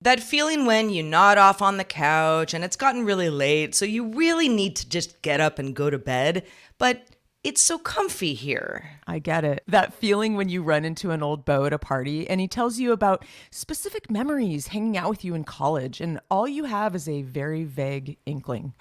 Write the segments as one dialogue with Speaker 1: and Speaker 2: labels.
Speaker 1: That feeling when you nod off on the couch and it's gotten really late, so you really need to just get up and go to bed, but it's so comfy here.
Speaker 2: I get it. That feeling when you run into an old beau at a party and he tells you about specific memories hanging out with you in college, and all you have is a very vague inkling.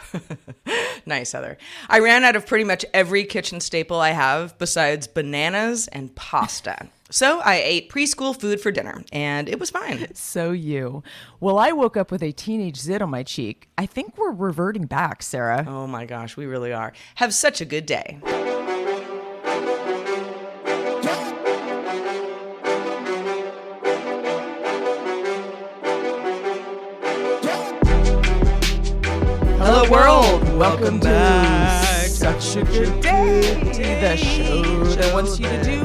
Speaker 1: Nice, Heather. I ran out of pretty much every kitchen staple I have besides bananas and pasta. So I ate preschool food for dinner, and it was fine.
Speaker 2: So you. Well, I woke up with a teenage zit on my cheek. I think we're reverting back, Sarah.
Speaker 1: Oh my gosh, we really are. Have such a good day. Hello world, welcome back.
Speaker 2: Such a good day. The show that wants you to do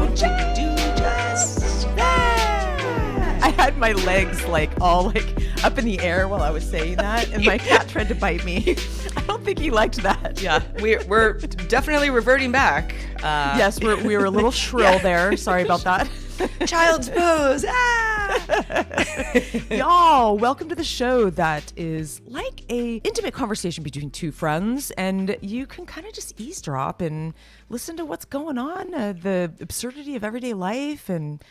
Speaker 2: just that. I had my legs all up in the air while I was saying that, and my cat tried to bite me. I don't think he liked that.
Speaker 1: Yeah, we're definitely reverting back.
Speaker 2: Yes, we were a little shrill there. Sorry about that.
Speaker 1: Child's pose.
Speaker 2: Y'all, welcome to the show that is like a intimate conversation between two friends, and you can kind of just eavesdrop and listen to what's going on, the absurdity of everyday life and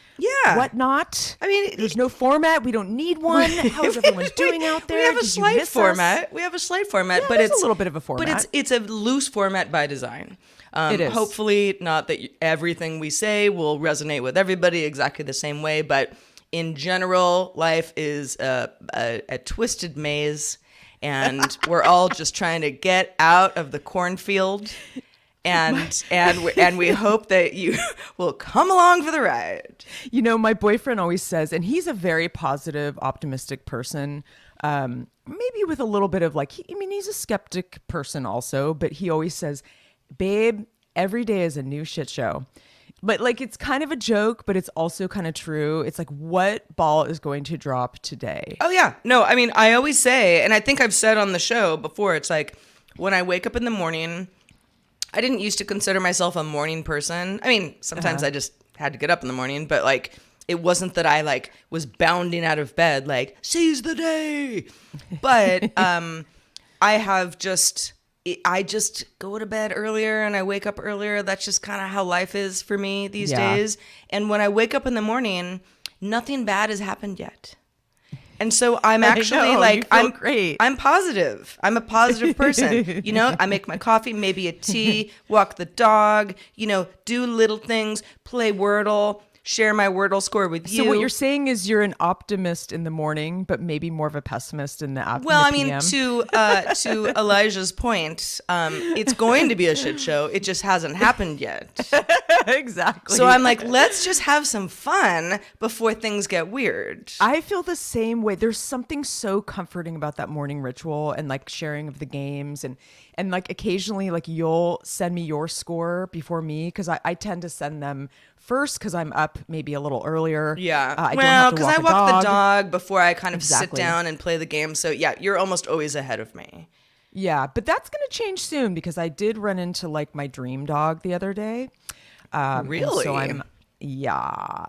Speaker 2: whatnot.
Speaker 1: I mean,
Speaker 2: there's no format. We don't need one. How is everyone doing out there?
Speaker 1: We have a slight format. We have a slight format,
Speaker 2: yeah,
Speaker 1: but it's
Speaker 2: a little bit of a format.
Speaker 1: But it's a loose format by design.
Speaker 2: It is.
Speaker 1: Hopefully not that everything we say will resonate with everybody exactly the same way, but in general, life is a twisted maze, and we're all just trying to get out of the cornfield, and we hope that you will come along for the ride.
Speaker 2: You know, my boyfriend always says, and he's a very positive, optimistic person, maybe with a little bit of he's a skeptic person also, but he always says, babe, every day is a new shit show. But it's kind of a joke, but it's also kind of true. It's what ball is going to drop today?
Speaker 1: Oh, yeah. No, I mean, I always say, and I think I've said on the show before, it's when I wake up in the morning, I didn't used to consider myself a morning person. I mean, sometimes I just had to get up in the morning, but it wasn't that I was bounding out of bed, seize the day. But I just go to bed earlier and I wake up earlier. That's just kind of how life is for me these days. And when I wake up in the morning, nothing bad has happened yet. And so I'm actually
Speaker 2: great.
Speaker 1: I'm positive. I'm a positive person. I make my coffee, maybe a tea, walk the dog, do little things, play Wordle, share my Wordle score with you.
Speaker 2: So what you're saying is you're an optimist in the morning, but maybe more of a pessimist in the afternoon.
Speaker 1: Well, I mean, to Elijah's point, it's going to be a shit show. It just hasn't happened yet.
Speaker 2: Exactly.
Speaker 1: So I'm let's just have some fun before things get weird.
Speaker 2: I feel the same way. There's something so comforting about that morning ritual and sharing of the games and occasionally you'll send me your score before me because I tend to send them first because I'm up maybe a little earlier.
Speaker 1: Yeah.
Speaker 2: Because
Speaker 1: I walk the dog before I kind of sit down and play the game. So yeah, you're almost always ahead of me.
Speaker 2: Yeah, but that's going to change soon because I did run into my dream dog the other day.
Speaker 1: Really?
Speaker 2: So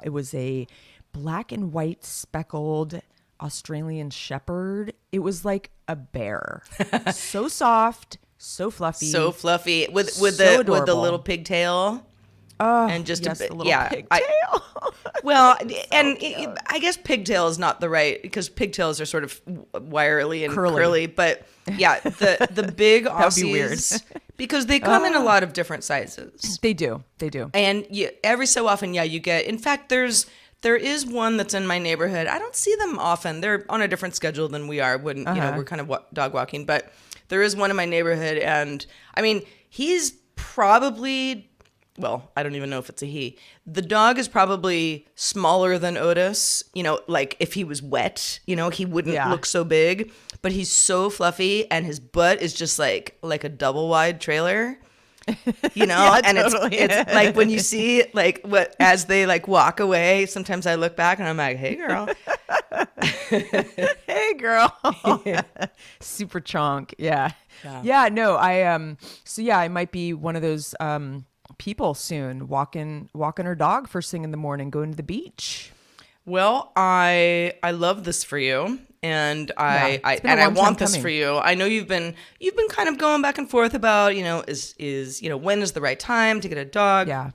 Speaker 2: it was a black and white speckled Australian shepherd. It was like a bear. So soft, so fluffy.
Speaker 1: So fluffy with
Speaker 2: so
Speaker 1: the little pigtail.
Speaker 2: And just a little pigtail.
Speaker 1: I guess pigtail is not the right, because pigtails are sort of wiry and curly. But yeah, the big Aussies,
Speaker 2: that would be weird.
Speaker 1: because they come in a lot of different sizes.
Speaker 2: They do.
Speaker 1: And every so often, you get. In fact, there is one that's in my neighborhood. I don't see them often. They're on a different schedule than we are. We're kind of dog walking, but there is one in my neighborhood, and I mean, he's probably. Well, I don't even know if it's a he. The dog is probably smaller than Otis. If he was wet, he wouldn't look so big. But he's so fluffy, and his butt is just like a double wide trailer.
Speaker 2: Yeah,
Speaker 1: and
Speaker 2: totally.
Speaker 1: it's when you see as they walk away. Sometimes I look back and I'm like, "Hey, girl."
Speaker 2: Hey, girl. Yeah. Super chonk. Yeah. No, I might be one of those people soon walking her dog first thing in the morning, going to the beach.
Speaker 1: Well, I love this for you. And
Speaker 2: Yeah,
Speaker 1: I
Speaker 2: it's been a
Speaker 1: and I
Speaker 2: long time
Speaker 1: want this
Speaker 2: coming.
Speaker 1: for you. I know you've been kind of going back and forth about, is when is the right time to get a dog?
Speaker 2: Yeah.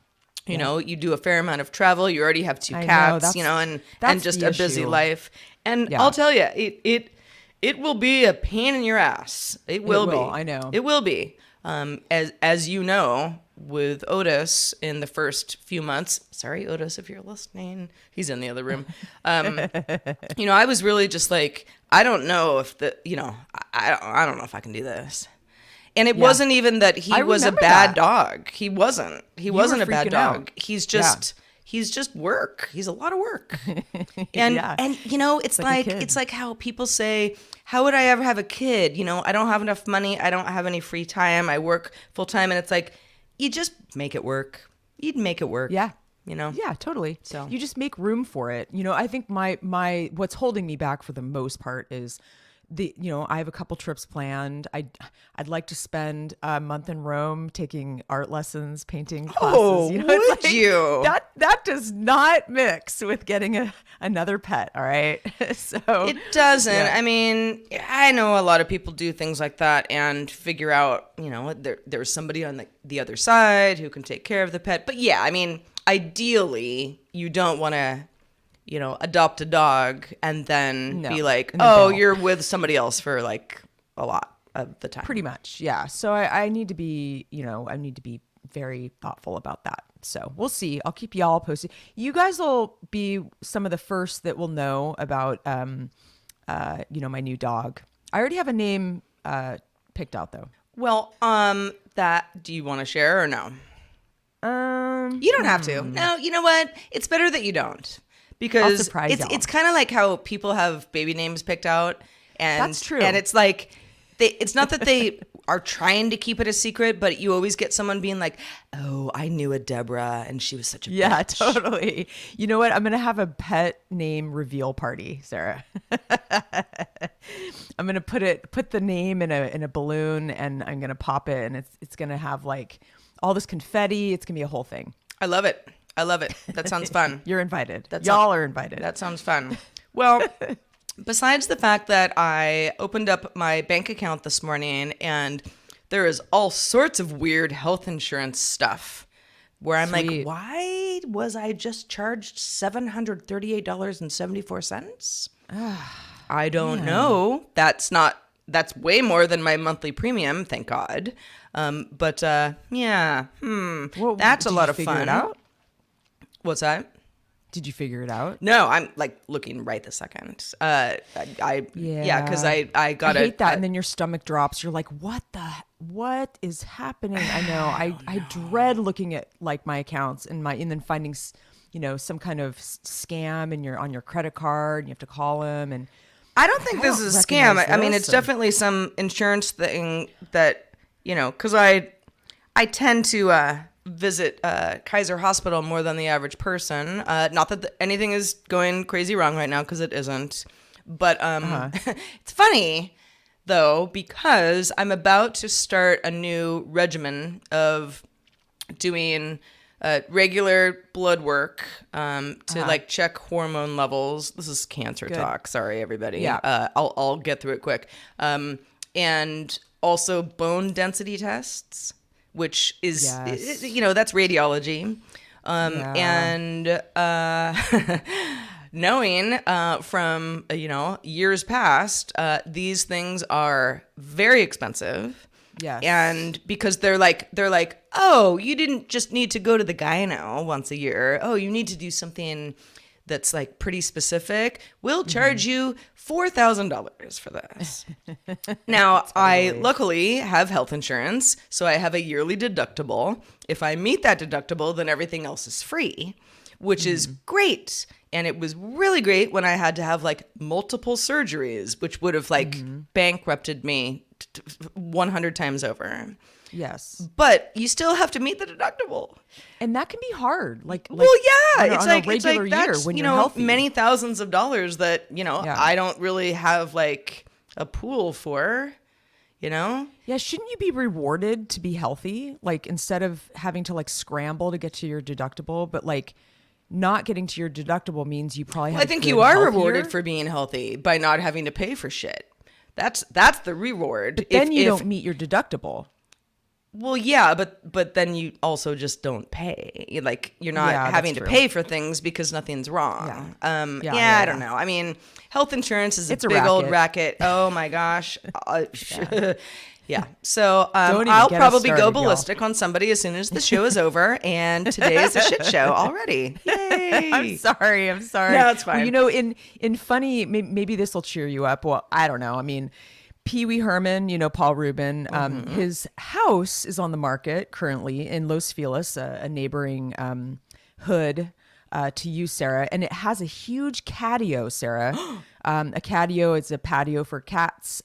Speaker 1: You do a fair amount of travel. You already have two
Speaker 2: I know,
Speaker 1: cats,
Speaker 2: that's
Speaker 1: and
Speaker 2: that's
Speaker 1: just
Speaker 2: the
Speaker 1: a busy
Speaker 2: issue.
Speaker 1: life. And
Speaker 2: Yeah.
Speaker 1: I'll tell you, it will be a pain in your ass. It will be.
Speaker 2: I know.
Speaker 1: It will be. As you know, with Otis in the first few months. Sorry, Otis, if you're listening. He's in the other room. I was really just like, I don't know if I don't know if I can do this. And it wasn't even that he
Speaker 2: I
Speaker 1: was a
Speaker 2: remember
Speaker 1: bad
Speaker 2: that.
Speaker 1: dog. He wasn't. He wasn't a bad
Speaker 2: freaking
Speaker 1: dog.
Speaker 2: out.
Speaker 1: He's just work. He's a lot of work. And
Speaker 2: Yeah.
Speaker 1: it's
Speaker 2: like a kid.
Speaker 1: it's like how people say, how would I ever have a kid? I don't have enough money. I don't have any free time. I work full time, and it's like, you just make it work. You'd make it work.
Speaker 2: Yeah.
Speaker 1: Yeah,
Speaker 2: totally.
Speaker 1: So.
Speaker 2: You just make room for it. I think my what's holding me back for the most part is I have a couple trips planned. I'd like to spend a month in Rome taking art lessons, painting classes.
Speaker 1: Oh, would you?
Speaker 2: That does not mix with getting another pet. All right. So
Speaker 1: it doesn't.
Speaker 2: Yeah.
Speaker 1: I mean, I know a lot of people do things like that and figure out, there's somebody on the other side who can take care of the pet. But yeah, I mean, ideally, you don't want to, adopt a dog and then be like,
Speaker 2: and then
Speaker 1: oh,
Speaker 2: bail.
Speaker 1: you're with somebody else for like a lot of the time.
Speaker 2: Pretty much, yeah. So I need to be, I need to be very thoughtful about that. So we'll see. I'll keep y'all posted. You guys will be some of the first that will know about, my new dog. I already have a name picked out though.
Speaker 1: Well, do you want to share or no? You don't have to. No, you know what? It's better that you don't. Because
Speaker 2: surprise y'all.
Speaker 1: it's kind of like how people have baby names picked out, and
Speaker 2: That's true.
Speaker 1: And it's like it's not that they are trying to keep it a secret, but you always get someone being like, "Oh, I knew a Deborah, and she was such a
Speaker 2: Yeah,
Speaker 1: bitch."
Speaker 2: totally. You know what? I'm gonna have a pet name reveal party, Sarah. I'm gonna put the name in a balloon, and I'm gonna pop it, and it's gonna have like all this confetti. It's gonna be a whole thing.
Speaker 1: I love it. That sounds fun.
Speaker 2: You're invited. Y'all are invited.
Speaker 1: That sounds fun. Well, besides the fact that I opened up my bank account this morning and there is all sorts of weird health insurance stuff where I'm like,
Speaker 2: Sweet.
Speaker 1: why was I just charged $738.74? I don't know. That's way more than my monthly premium, thank God. Yeah.
Speaker 2: Well,
Speaker 1: That's a
Speaker 2: did
Speaker 1: lot
Speaker 2: you
Speaker 1: of
Speaker 2: figure
Speaker 1: fun.
Speaker 2: it out?
Speaker 1: What's that?
Speaker 2: Did you figure it out?
Speaker 1: No, I'm like looking right this second. Because I got
Speaker 2: I hate that, and then your stomach drops. You're like, what is happening? I know. I dread looking at like my accounts and then finding, some kind of scam on your credit card. And you have to call them, and
Speaker 1: I don't think this
Speaker 2: don't
Speaker 1: is a scam.
Speaker 2: recognize
Speaker 1: I mean,
Speaker 2: this,
Speaker 1: it's definitely some insurance thing that because I tend to visit Kaiser Hospital more than the average person. Not that anything is going crazy wrong right now, because it isn't. But it's funny, though, because I'm about to start a new regimen of doing regular blood work to like check hormone levels. This is cancer talk. Sorry, everybody.
Speaker 2: Yeah.
Speaker 1: I'll get through it quick. And also bone density tests, which is,
Speaker 2: Yes.
Speaker 1: that's radiology. And knowing from, years past, these things are very expensive.
Speaker 2: Yes.
Speaker 1: And because they're like, oh, you didn't just need to go to the gyno once a year. Oh, you need to do something that's like pretty specific. We'll charge you $4,000 for this. Now, I luckily have health insurance, so I have a yearly deductible. If I meet that deductible, then everything else is free, which is great. And it was really great when I had to have like multiple surgeries, which would have like bankrupted me 100 times over.
Speaker 2: Yes.
Speaker 1: But you still have to meet the deductible.
Speaker 2: And that can be hard. Well,
Speaker 1: Yeah, it's
Speaker 2: on
Speaker 1: like
Speaker 2: a regular year
Speaker 1: that's,
Speaker 2: when you're healthy.
Speaker 1: many thousands of dollars that, I don't really have like a pool for,
Speaker 2: Yeah, shouldn't you be rewarded to be healthy? Like instead of having to like scramble to get to your deductible, but like not getting to your deductible means you probably have
Speaker 1: I think
Speaker 2: good,
Speaker 1: you are
Speaker 2: healthier-
Speaker 1: rewarded for being healthy by not having to pay for shit. That's the reward.
Speaker 2: But then you don't meet your deductible.
Speaker 1: Well, yeah, but then you also just don't pay. Like you're not
Speaker 2: Yeah,
Speaker 1: having
Speaker 2: that's
Speaker 1: to
Speaker 2: true.
Speaker 1: pay for things because nothing's wrong.
Speaker 2: Yeah.
Speaker 1: I don't know. I mean, health insurance is
Speaker 2: It's
Speaker 1: a
Speaker 2: a
Speaker 1: big old
Speaker 2: racket.
Speaker 1: racket. Oh my gosh. Yeah. So
Speaker 2: Don't even
Speaker 1: I'll
Speaker 2: get us
Speaker 1: probably
Speaker 2: started,
Speaker 1: go
Speaker 2: y'all.
Speaker 1: ballistic on somebody as soon as the show is over, and today is a shit show already. Yay!
Speaker 2: I'm sorry.
Speaker 1: No, it's fine.
Speaker 2: Well, in funny, maybe this will cheer you up. Well, I don't know. I mean, Pee Wee Herman, Paul Rubin, his house is on the market currently in Los Feliz, a neighboring hood to you, Sarah, and it has a huge catio, Sarah. A catio is a patio for cats.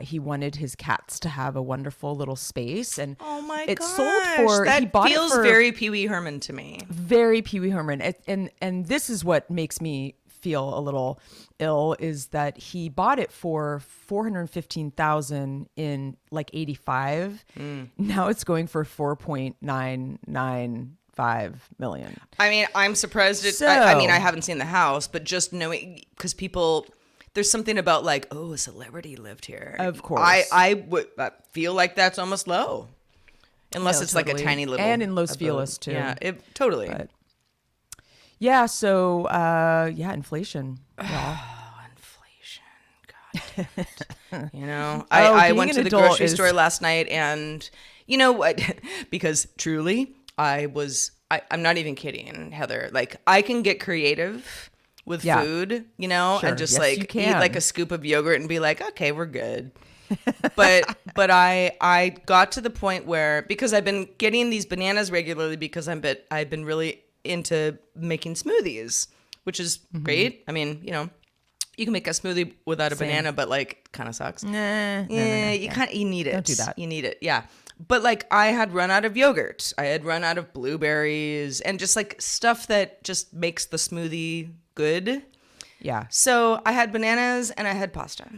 Speaker 2: He wanted his cats to have a wonderful little space, and
Speaker 1: Oh my
Speaker 2: it
Speaker 1: gosh.
Speaker 2: sold for.
Speaker 1: That
Speaker 2: he bought
Speaker 1: feels
Speaker 2: it for,
Speaker 1: very Pee Wee Herman to me.
Speaker 2: very Pee Wee Herman. And this is what makes me feel a little ill is that he bought it for $415,000 in like 85. Now it's going for 4.995 million.
Speaker 1: I mean, I'm surprised. I mean, I haven't seen the house, but just knowing because there's something about like, oh, a celebrity lived here.
Speaker 2: Of course.
Speaker 1: I would feel like that's almost low, unless
Speaker 2: No,
Speaker 1: it's like a
Speaker 2: totally.
Speaker 1: tiny little.
Speaker 2: And in Los
Speaker 1: abode.
Speaker 2: Feliz, too.
Speaker 1: Yeah, totally.
Speaker 2: But yeah, so inflation. Yeah.
Speaker 1: Inflation. God damn it.
Speaker 2: Oh,
Speaker 1: I
Speaker 2: being
Speaker 1: went
Speaker 2: an
Speaker 1: to the
Speaker 2: adult
Speaker 1: grocery
Speaker 2: is-
Speaker 1: store last night, and you know what? Because truly, I'm not even kidding, Heather. Like, I can get creative with
Speaker 2: Yeah.
Speaker 1: food,
Speaker 2: Sure.
Speaker 1: and just
Speaker 2: Yes,
Speaker 1: like
Speaker 2: you
Speaker 1: eat
Speaker 2: can.
Speaker 1: like a scoop of yogurt and be like, okay, we're good. but I got to the point where, because I've been getting these bananas regularly because I've been really into making smoothies, which is great. I mean, you can make a smoothie without a banana, but like kind of sucks.
Speaker 2: Nah,
Speaker 1: You need it.
Speaker 2: Don't do that.
Speaker 1: You need it. Yeah. But like I had run out of yogurt. I had run out of blueberries and just like stuff that just makes the smoothie good.
Speaker 2: Yeah.
Speaker 1: So I had bananas and I had pasta.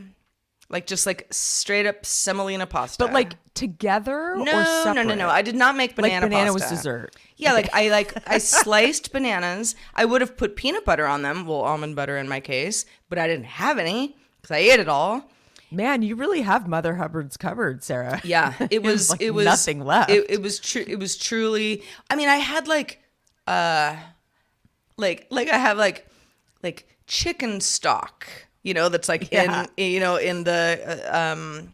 Speaker 1: Like just like straight up semolina pasta.
Speaker 2: But like together or
Speaker 1: no.
Speaker 2: separate?
Speaker 1: I did not make banana
Speaker 2: Like banana
Speaker 1: pasta.
Speaker 2: was dessert.
Speaker 1: Yeah, I sliced bananas. I would have put peanut butter on them, well, almond butter in my case, but I didn't have any because I ate it all.
Speaker 2: Man, you really have Mother Hubbard's covered, Sarah.
Speaker 1: Yeah, it was
Speaker 2: like
Speaker 1: it was
Speaker 2: nothing left.
Speaker 1: It was true. It was truly. I mean, I had like I have like chicken stock. That's like
Speaker 2: Yeah.
Speaker 1: in the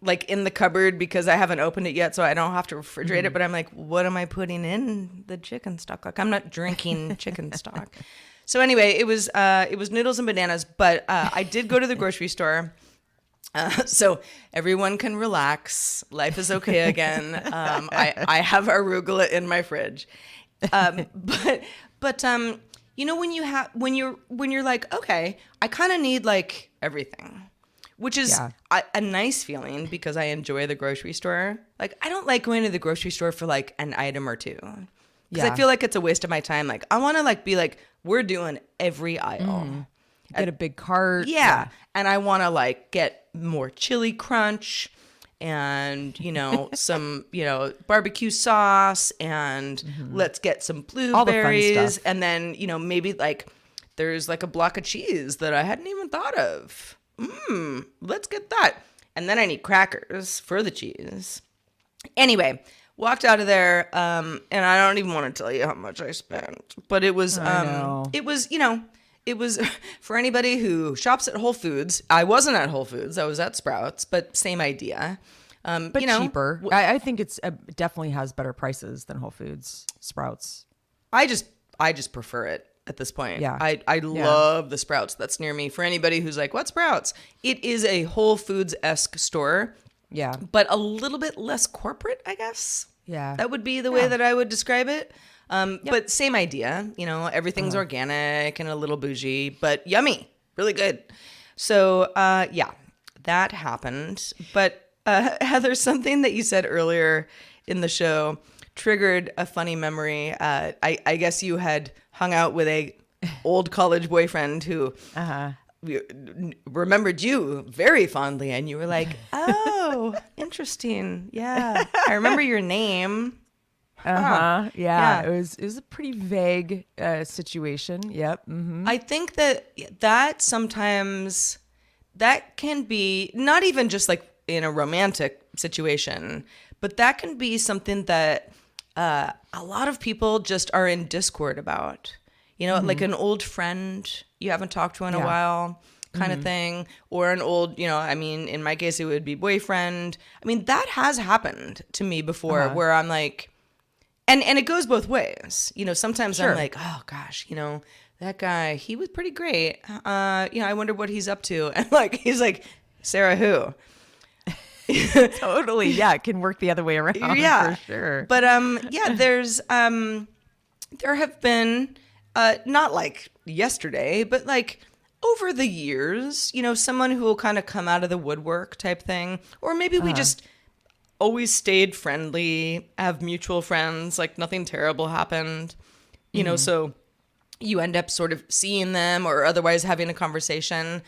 Speaker 1: like in the cupboard because I haven't opened it yet, so I don't have to refrigerate it. But I'm like, what am I putting in the chicken stock? Like, I'm not drinking chicken stock. So anyway, it was noodles and bananas. But I did go to the grocery store. So everyone can relax. Life is okay again. I have arugula in my fridge. But when you're like, okay, I kind of need like everything, which is a nice feeling because I enjoy the grocery store. Like, I don't like going to the grocery store for like an item or two because I feel like it's a waste of my time. Like, I want to like be like, we're doing every aisle.
Speaker 2: Get a big cart.
Speaker 1: Yeah. And I want to like get more chili crunch and, some, barbecue sauce and let's get some blueberries.
Speaker 2: stuff.
Speaker 1: And then, maybe like there's like a block of cheese that I hadn't even thought of. Let's get that. And then I need crackers for the cheese. Anyway, walked out of there. And I don't even want to tell you how much I spent, but it was, it was for anybody who shops at Whole Foods. I wasn't at Whole Foods. I was at Sprouts, but same idea.
Speaker 2: But cheaper. I think it's definitely has better prices than Whole Foods, Sprouts.
Speaker 1: I just prefer it at this point.
Speaker 2: Yeah.
Speaker 1: I love the Sprouts that's near me. For anybody who's like, what Sprouts? It is a Whole Foods-esque store.
Speaker 2: Yeah.
Speaker 1: But a little bit less corporate, I guess.
Speaker 2: Yeah.
Speaker 1: That would be the way that I would describe it. But same idea, everything's organic and a little bougie, but yummy, really good. So, that happened. But Heather, something that you said earlier in the show triggered a funny memory. I guess you had hung out with a old college boyfriend who remembered you very fondly, and you were like, "Oh, interesting. Yeah, I remember your name."
Speaker 2: Yeah.
Speaker 1: Yeah.
Speaker 2: It was a pretty vague situation. Yep.
Speaker 1: I think that sometimes that can be not even just like in a romantic situation, but that can be something that a lot of people just are in discord about. You know, like an old friend you haven't talked to in a
Speaker 2: Yeah.
Speaker 1: while, kind of thing, or an old, I mean, in my case, it would be boyfriend. I mean, that has happened to me before where I'm like, and it goes both ways. Sometimes I'm
Speaker 2: Sure.
Speaker 1: like, oh gosh, that guy, he was pretty great. I wonder what he's up to. And like, he's like, Sarah, who?
Speaker 2: Totally. Yeah. It can work the other way around
Speaker 1: Yeah,
Speaker 2: for sure.
Speaker 1: but yeah, there have been not like yesterday, but like over the years, someone who will kind of come out of the woodwork type thing, or maybe we just always stayed friendly, have mutual friends, like nothing terrible happened, so you end up sort of seeing them or otherwise having a conversation,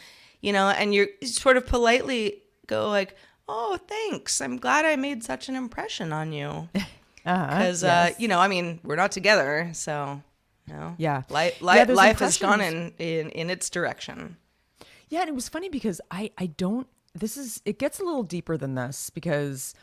Speaker 1: and you sort of politely go like, oh, thanks. I'm glad I made such an impression on you. Because,
Speaker 2: yes.
Speaker 1: I mean, we're not together. So,
Speaker 2: Yeah.
Speaker 1: life
Speaker 2: those
Speaker 1: has gone in its direction.
Speaker 2: Yeah, and it was funny because I don't it gets a little deeper than this because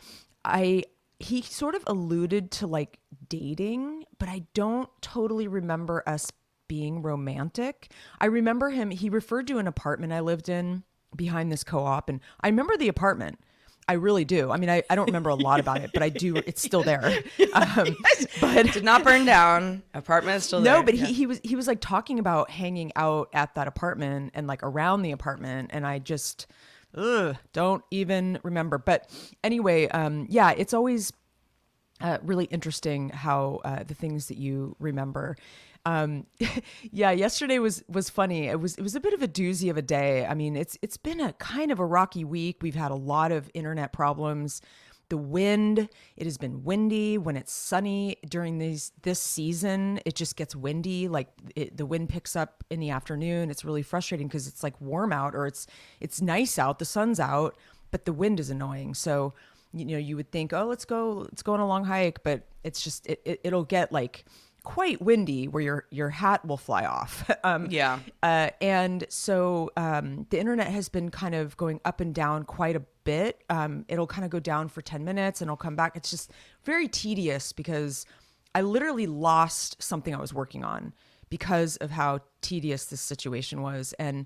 Speaker 2: he sort of alluded to like dating, but I don't totally remember us being romantic. I remember he referred to an apartment I lived in behind this co-op, and I remember the apartment. I really do. I mean, I don't remember a lot about it, but I do. It's still there.
Speaker 1: But did not burn down. Apartment is still there.
Speaker 2: No, but he was like talking about hanging out at that apartment and like around the apartment, and I just don't even remember. But anyway, yeah, it's always really interesting how the things that you remember. Yeah, yesterday was funny. It was a bit of a doozy of a day. I mean, it's been a kind of a rocky week. We've had a lot of internet problems. The wind, it has been windy when it's sunny during this season. It just gets windy. Like the wind picks up in the afternoon. It's really frustrating because it's like warm out or it's nice out. The sun's out, but the wind is annoying. So, you would think, oh, let's go on a long hike, but it's just it'll get like quite windy where your hat will fly off.
Speaker 1: Yeah.
Speaker 2: And so the internet has been kind of going up and down quite a bit. It'll kind of go down for 10 minutes and it'll come back. It's just very tedious because I literally lost something I was working on because of how tedious this situation was. And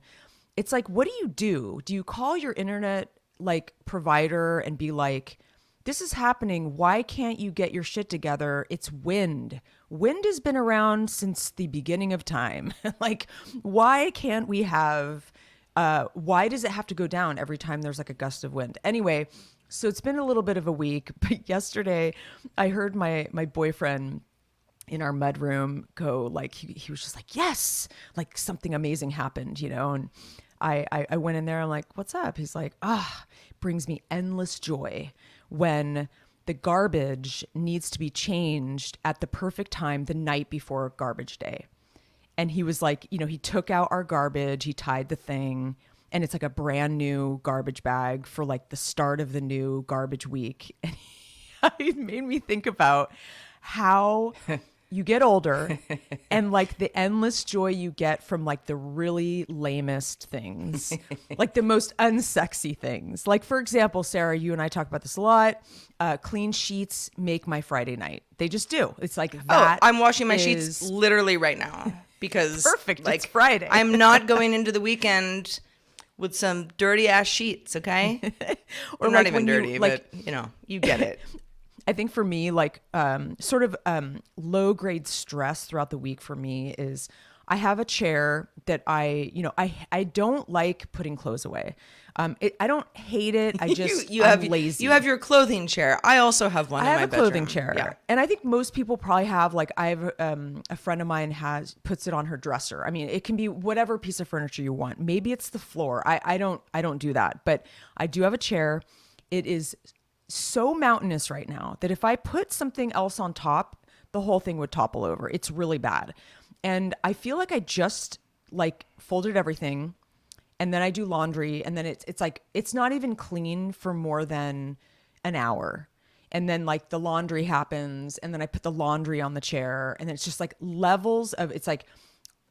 Speaker 2: it's like, what do? Do you call your internet like provider and be like, this is happening. Why can't you get your shit together? It's wind. Wind has been around since the beginning of time. Like, why can't we have, why does it have to go down every time there's like a gust of wind? Anyway, so it's been a little bit of a week, but yesterday I heard my boyfriend in our mudroom go like, he was just like, yes, like something amazing happened, and I went in there. I'm like, what's up? He's like, brings me endless joy when the garbage needs to be changed at the perfect time the night before garbage day. And he was like, he took out our garbage, he tied the thing, and it's like a brand new garbage bag for like the start of the new garbage week. And it made me think about how you get older and like the endless joy you get from like the really lamest things, like the most unsexy things. Like, for example, Sarah, you and I talk about this a lot. Clean sheets make my Friday night. They just do. It's like that.
Speaker 1: Oh, I'm washing my sheets literally right now because
Speaker 2: perfect.
Speaker 1: Like,
Speaker 2: it's Friday.
Speaker 1: I'm not going into the weekend with some dirty ass sheets. Okay. Or not
Speaker 2: like
Speaker 1: even dirty, but you get it.
Speaker 2: I think for me, like sort of low grade stress throughout the week for me is I have a chair that I don't like putting clothes away. I don't hate it. I just I'm lazy.
Speaker 1: You have your clothing chair. I also have one.
Speaker 2: I
Speaker 1: in
Speaker 2: have
Speaker 1: my
Speaker 2: a clothing
Speaker 1: bedroom.
Speaker 2: chair,
Speaker 1: Yeah.
Speaker 2: and I think most people probably have. Like I have a friend of mine puts it on her dresser. I mean, it can be whatever piece of furniture you want. Maybe it's the floor. I don't do that, but I do have a chair. It is so mountainous right now that if I put something else on top, the whole thing would topple over. It's really bad. And I feel like I just like folded everything and then I do laundry and then it's like, it's not even clean for more than an hour. and then like the laundry happens, and then I put the laundry on the chair, and then it's just like levels of, it's like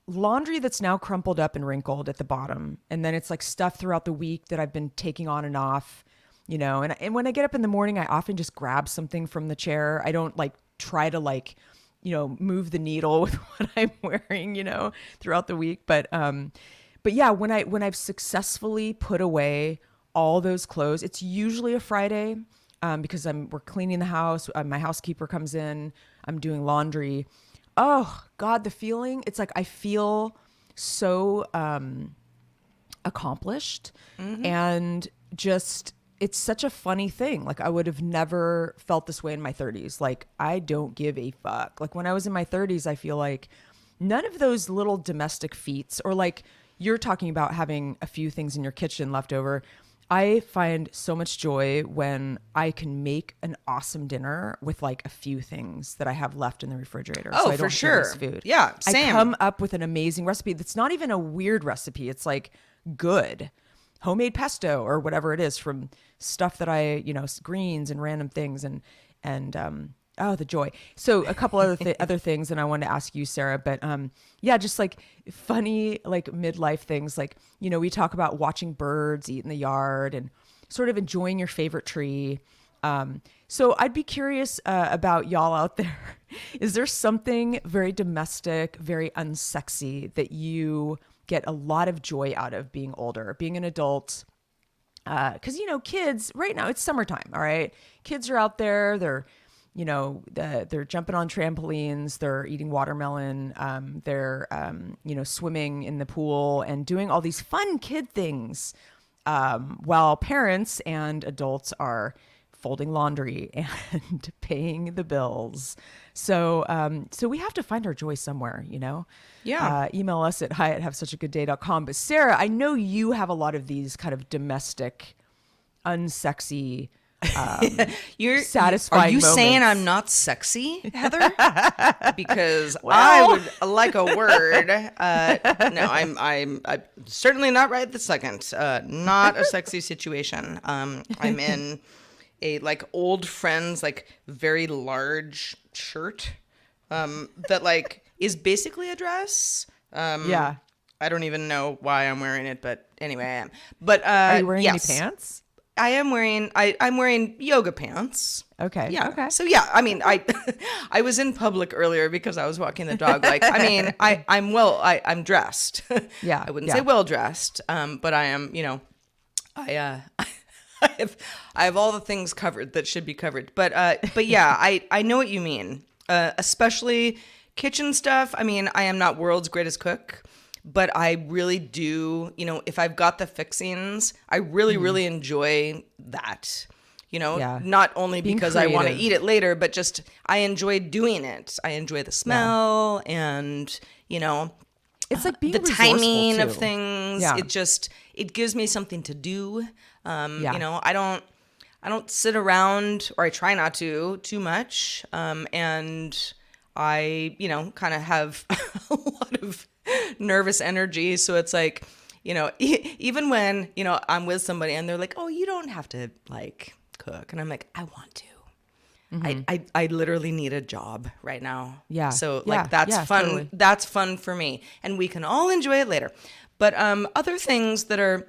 Speaker 2: laundry that's now crumpled up and wrinkled at the bottom, and then it's like stuff throughout the week that I've been taking on and off, you know. And when I get up in the morning, I often just grab something from the chair. I don't like try to like, you know, move the needle with what I'm wearing, you know, throughout the week. But yeah, when I've successfully put away all those clothes, it's usually a Friday, because we're cleaning the house. My housekeeper comes in. I'm doing laundry. Oh God, the feeling! It's like I feel so accomplished, and just it's such a funny thing. Like I would have never felt this way in my 30s. Like I don't give a fuck. Like when I was in my 30s, I feel like none of those little domestic feats, or like you're talking about having a few things in your kitchen left over. I find so much joy when I can make an awesome dinner with like a few things that I have left in the refrigerator.
Speaker 1: Oh,
Speaker 2: so I
Speaker 1: for
Speaker 2: don't
Speaker 1: sure.
Speaker 2: waste food.
Speaker 1: Yeah, same.
Speaker 2: I come up with an amazing recipe that's not even a weird recipe. It's like good homemade pesto or whatever it is from stuff that I, you know, greens and random things, and oh, the joy. So a couple other things, and I wanted to ask you, Sarah, but yeah, just like funny, like midlife things. Like, you know, we talk about watching birds eat in the yard and sort of enjoying your favorite tree. So I'd be curious about y'all out there. Is there something very domestic, very unsexy that you get a lot of joy out of being older, being an adult? Because, you know, kids right now, it's summertime. All right. Kids are out there. They're, you know, they're jumping on trampolines, they're eating watermelon, they're, you know, swimming in the pool and doing all these fun kid things, while parents and adults are folding laundry and paying the bills. So we have to find our joy somewhere, you know?
Speaker 1: Yeah.
Speaker 2: Email us at hi@havesuchagoodday.com. But Sarah, I know you have a lot of these kind of domestic, unsexy,
Speaker 1: You're
Speaker 2: satisfying
Speaker 1: Are you
Speaker 2: moments.
Speaker 1: saying I'm not sexy, Heather? Because I would like a word. No, I'm certainly not right this second. Not a sexy situation. I'm in a like old friend's like very large shirt that like is basically a dress.
Speaker 2: Yeah.
Speaker 1: I don't even know why I'm wearing it, but anyway, I am. But
Speaker 2: Are you wearing
Speaker 1: yes.
Speaker 2: any pants?
Speaker 1: I am wearing I'm wearing yoga pants.
Speaker 2: Okay.
Speaker 1: Yeah.
Speaker 2: Okay.
Speaker 1: So yeah, I mean, I was in public earlier because I was walking the dog. Like, I mean, I'm dressed.
Speaker 2: Yeah.
Speaker 1: I wouldn't say well dressed, but I am. You know, I have all the things covered that should be covered. But yeah, I know what you mean. Especially kitchen stuff. I mean, I am not world's greatest cook, but I really do, you know, if I've got the fixings, I really enjoy that. You know, not only
Speaker 2: Being
Speaker 1: because I want to
Speaker 2: creative.
Speaker 1: eat it later, but just I enjoy doing it. I enjoy the smell and, you know,
Speaker 2: It's like being
Speaker 1: the
Speaker 2: resourceful,
Speaker 1: timing of
Speaker 2: too.
Speaker 1: things.
Speaker 2: Yeah.
Speaker 1: It gives me something to do.
Speaker 2: Yeah.
Speaker 1: You know, I don't sit around, or I try not to too much. And I, you know, kind of have a lot of nervous energy. So it's like, you know, even when, you know, I'm with somebody and they're like, oh, you don't have to like cook. And I'm like, I want to. I literally need a job right now.
Speaker 2: Yeah.
Speaker 1: So
Speaker 2: Yeah.
Speaker 1: like that's
Speaker 2: Yeah,
Speaker 1: fun.
Speaker 2: totally.
Speaker 1: That's fun for me. And we can all enjoy it later. But other things that are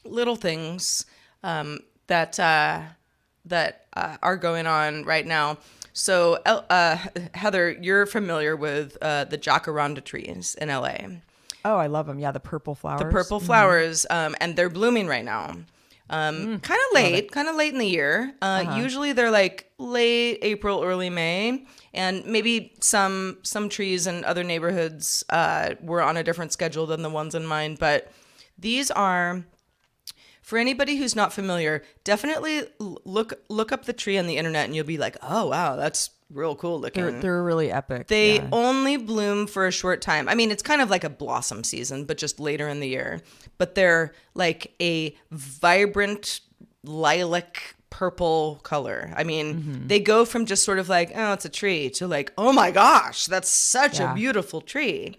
Speaker 1: little things that are going on right now. So Heather, you're familiar with the jacaranda trees in LA.
Speaker 2: Oh, I love them. Yeah, the purple flowers.
Speaker 1: The purple flowers, and they're blooming right now. Kind of late in the year. Usually they're like late April, early May, and maybe some trees in other neighborhoods were on a different schedule than the ones in mine. But these are, for anybody who's not familiar, definitely look up the tree on the internet, and you'll be like, oh wow, that's real cool looking.
Speaker 2: They're really epic.
Speaker 1: They
Speaker 2: yeah.
Speaker 1: only bloom for a short time. I mean, it's kind of like a blossom season, but just later in the year. But they're like a vibrant lilac purple color. I mean, they go from just sort of like, oh, it's a tree, to like, oh my gosh, that's such a beautiful tree.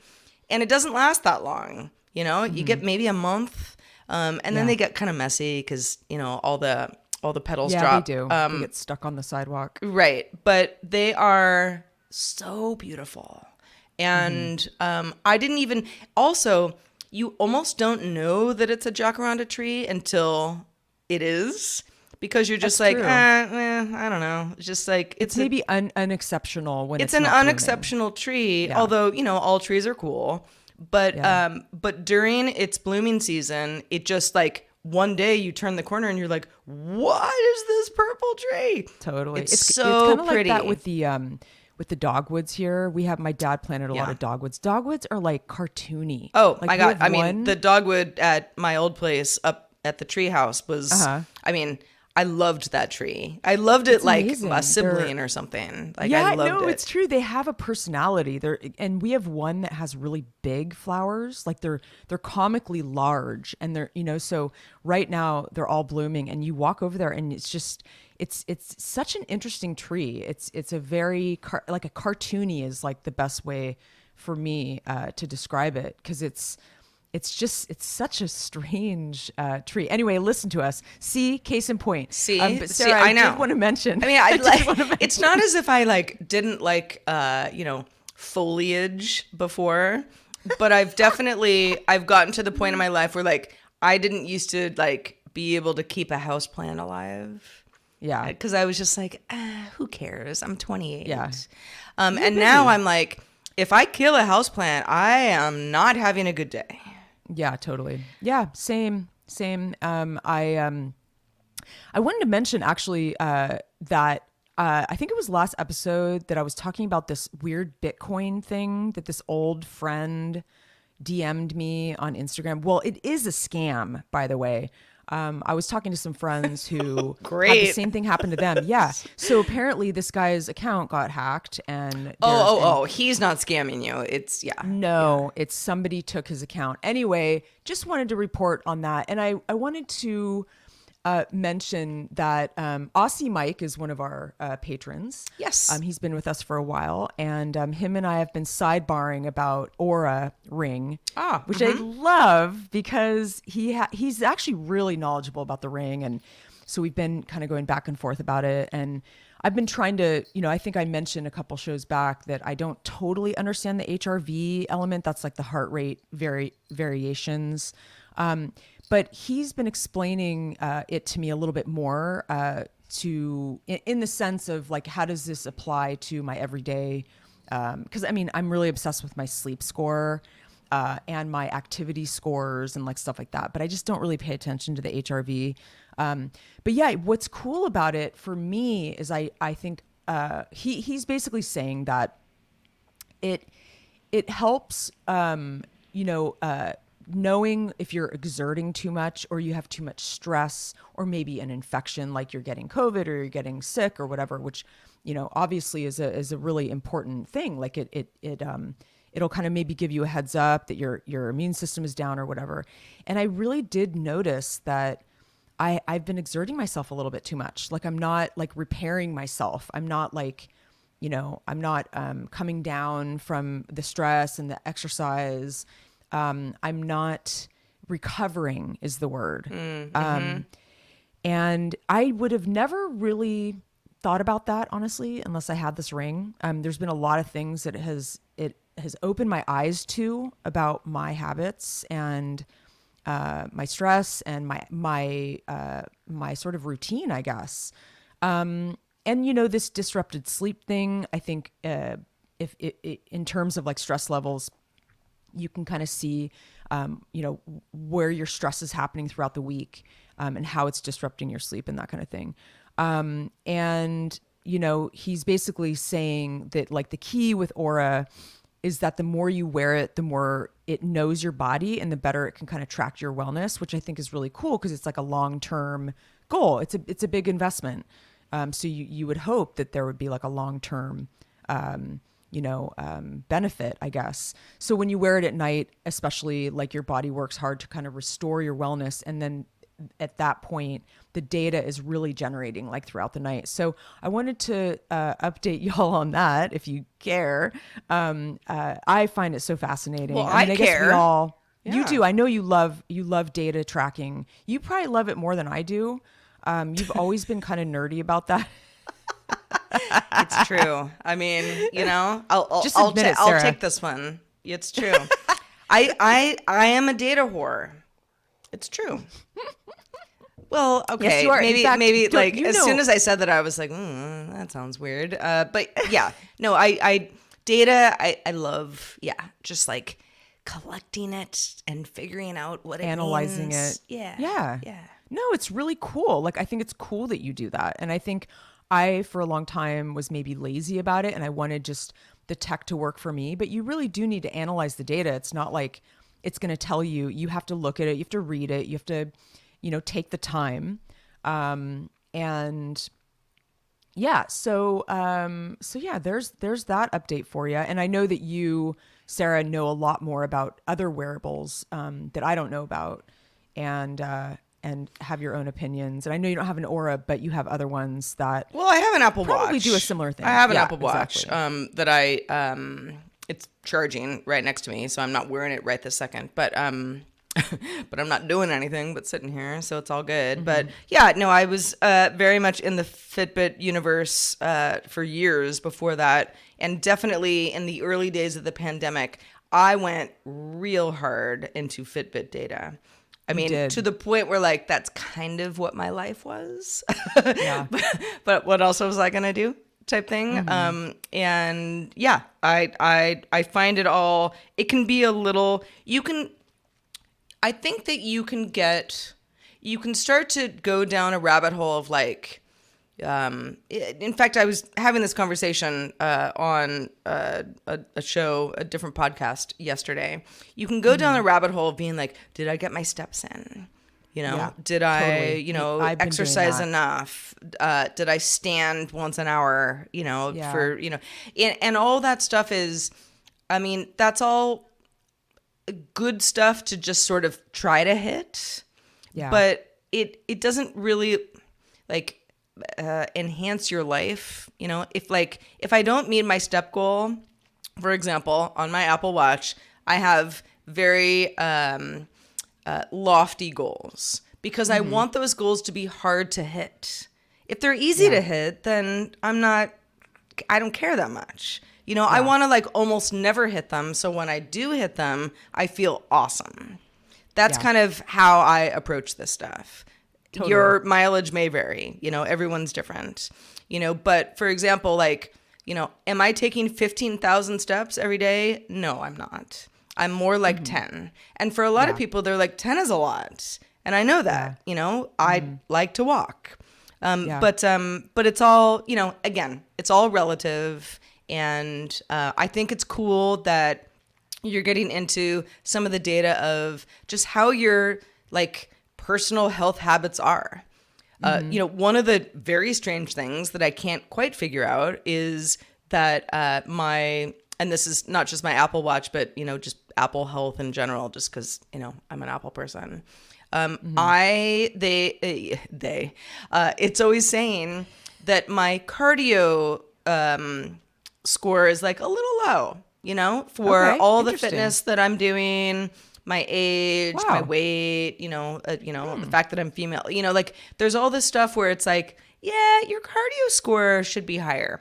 Speaker 1: And it doesn't last that long. You know, you get maybe a month. And then they get kind of messy because, you know, all the all the petals
Speaker 2: Yeah,
Speaker 1: drop.
Speaker 2: they do. They get stuck on the sidewalk.
Speaker 1: Right. But they are so beautiful. And I didn't even, also, you almost don't know that it's a jacaranda tree until it is. Because you're just
Speaker 2: That's
Speaker 1: like,
Speaker 2: true.
Speaker 1: I don't know. It's just like,
Speaker 2: It's maybe unexceptional when
Speaker 1: it's
Speaker 2: it's
Speaker 1: an
Speaker 2: not blooming.
Speaker 1: unexceptional tree,
Speaker 2: Yeah.
Speaker 1: although, all trees are cool. But
Speaker 2: Yeah.
Speaker 1: but during its blooming season, it just like one day you turn the corner and you're like, what is this purple tree?
Speaker 2: Totally.
Speaker 1: It's
Speaker 2: It's
Speaker 1: so
Speaker 2: kind of
Speaker 1: pretty.
Speaker 2: like that with the dogwoods here. We have, my dad planted a lot
Speaker 1: Yeah.
Speaker 2: of dogwoods. Dogwoods are like cartoony.
Speaker 1: Oh
Speaker 2: Like,
Speaker 1: my
Speaker 2: we
Speaker 1: God.
Speaker 2: have
Speaker 1: I mean,
Speaker 2: one-
Speaker 1: the dogwood at my old place up at the tree house was, I mean, I loved that tree. I loved it like
Speaker 2: amazing.
Speaker 1: a sibling or something. Like
Speaker 2: yeah,
Speaker 1: I loved
Speaker 2: no,
Speaker 1: it.
Speaker 2: it's true. They have a personality. And we have one that has really big flowers. Like they're comically large, and so right now they're all blooming, and you walk over there and it's just it's such an interesting tree. It's a very like a cartoony is like the best way for me to describe it, because it's such a strange tree. Anyway, listen to us. See, case in point.
Speaker 1: See,
Speaker 2: but Sarah,
Speaker 1: I know.
Speaker 2: did want to mention.
Speaker 1: I mean, it's not as if I like didn't like foliage before, but I've gotten to the point in my life where like I didn't used to like be able to keep a house plant alive.
Speaker 2: Yeah.
Speaker 1: Because I was just like, who cares? I'm 28.
Speaker 2: Yeah.
Speaker 1: And
Speaker 2: busy.
Speaker 1: now I'm like, if I kill a house plant, I am not having a good day.
Speaker 2: Yeah, totally. Yeah, same. I wanted to mention actually that I think it was last episode that I was talking about this weird Bitcoin thing that this old friend DM'd me on Instagram. Well, it is a scam, by the way. I was talking to some friends who had the
Speaker 1: Great.
Speaker 2: same thing happen to them. Yeah. So apparently this guy's account got hacked, and
Speaker 1: He's not scamming you. It's
Speaker 2: no, it's somebody took his account. Anyway, just wanted to report on that. And I wanted to mention that Aussie Mike is one of our patrons.
Speaker 1: Yes.
Speaker 2: He's been with us for a while, and him and I have been sidebarring about Aura Ring, which I love because he's actually really knowledgeable about the ring. And so we've been kind of going back and forth about it. And I've been trying to, I think I mentioned a couple shows back that I don't totally understand the HRV element. That's like the heart rate variations. But he's been explaining it to me a little bit more in the sense of like, how does this apply to my everyday? Because I mean, I'm really obsessed with my sleep score and my activity scores and like stuff like that. But I just don't really pay attention to the HRV. But yeah, what's cool about it for me is I think he's basically saying that it helps, knowing if you're exerting too much or you have too much stress or maybe an infection, like you're getting COVID or you're getting sick or whatever, which, obviously is a really important thing. Like it'll kind of maybe give you a heads up that your immune system is down or whatever. And I really did notice that I've been exerting myself a little bit too much. Like I'm not like repairing myself. I'm not like, I'm not coming down from the stress and the exercise. I'm not recovering is the word. And I would have never really thought about that, honestly, unless I had this ring. There's been a lot of things that it has opened my eyes to about my habits and my stress and my sort of routine, I guess. And this disrupted sleep thing, I think if in terms of like stress levels, you can kind of see, where your stress is happening throughout the week, and how it's disrupting your sleep and that kind of thing. And he's basically saying that like the key with Aura is that the more you wear it, the more it knows your body and the better it can kind of track your wellness, which I think is really cool because it's like a long-term goal. It's a big investment. So you would hope that there would be like a long-term, benefit, I guess. So when you wear it at night, especially like your body works hard to kind of restore your wellness. And then at that point, the data is really generating like throughout the night. So I wanted to update y'all on that if you care. I find it so fascinating.
Speaker 1: Well,
Speaker 2: I
Speaker 1: care.
Speaker 2: guess we all,
Speaker 1: Yeah.
Speaker 2: you do. I know you love data tracking. You probably love it more than I do. You've always been kind of nerdy about that.
Speaker 1: It's true. I mean,
Speaker 2: Just admit it,
Speaker 1: I'll
Speaker 2: Sarah.
Speaker 1: take this one. It's true. I am a data whore. It's true. Well, okay,
Speaker 2: Yes, you are. In fact,
Speaker 1: maybe
Speaker 2: don't-
Speaker 1: like
Speaker 2: you
Speaker 1: as
Speaker 2: know-
Speaker 1: soon as I said that, I was like, that sounds weird. But yeah, no, I data, I love, just like collecting it and figuring out what it
Speaker 2: Analyzing
Speaker 1: means.
Speaker 2: it.
Speaker 1: Yeah.
Speaker 2: No, it's really cool. Like, I think it's cool that you do that. And I think I, for a long time, was maybe lazy about it and I wanted just the tech to work for me. But you really do need to analyze the data. It's not like it's going to tell you. You have to look at it. You have to read it. You have to, take the time. And yeah, so yeah, there's that update for you. And I know that you, Sarah, know a lot more about other wearables that I don't know about, and have your own opinions. And I know you don't have an Aura, but you have other ones that
Speaker 1: Well, I have an Apple Watch.
Speaker 2: probably do a similar thing.
Speaker 1: I have an
Speaker 2: Yeah,
Speaker 1: Apple Watch
Speaker 2: exactly.
Speaker 1: that I it's charging right next to me, so I'm not wearing it right this second. But but I'm not doing anything but sitting here, so it's all good. But yeah, no, I was very much in the Fitbit universe for years before that, and definitely in the early days of the pandemic, I went real hard into Fitbit data. I mean,
Speaker 2: did.
Speaker 1: to the point where like that's kind of what my life was.
Speaker 2: Yeah.
Speaker 1: but what else was I gonna do? Type thing. And yeah, I find it all. It can be a little. I think that you can start to go down a rabbit hole of like. In fact, I was having this conversation on a show, a different podcast yesterday. You can go down a rabbit hole of being like, did I get my steps in?
Speaker 2: Yeah,
Speaker 1: Did
Speaker 2: totally.
Speaker 1: I,
Speaker 2: I've been doing
Speaker 1: exercise
Speaker 2: that.
Speaker 1: enough? Did I stand once an hour?
Speaker 2: Yeah.
Speaker 1: And all that stuff is, I mean, that's all good stuff to just sort of try to hit.
Speaker 2: Yeah.
Speaker 1: But it doesn't really like enhance your life. If I don't meet my step goal, for example, on my Apple Watch, I have very lofty goals because I want those goals to be hard to hit. If they're easy to hit, then I don't care that much. I want to like almost never hit them. So when I do hit them, I feel awesome. That's kind of how I approach this stuff.
Speaker 2: Totally.
Speaker 1: Your mileage may vary, everyone's different, but for example, like, am I taking 15,000 steps every day? No, I'm not. I'm more like 10. And for a lot of people, they're like 10 is a lot. And I know that, I like to walk. But it's all, again, it's all relative. And I think it's cool that you're getting into some of the data of just how your like personal health habits are. One of the very strange things that I can't quite figure out is that and this is not just my Apple Watch, but, just Apple Health in general, just because, I'm an Apple person. It's always saying that my cardio score is like a little low, for
Speaker 2: Okay,
Speaker 1: all the
Speaker 2: interesting.
Speaker 1: fitness that I'm doing, my age, my
Speaker 2: Wow.
Speaker 1: weight, the fact that I'm female, like there's all this stuff where it's like, yeah, your cardio score should be higher.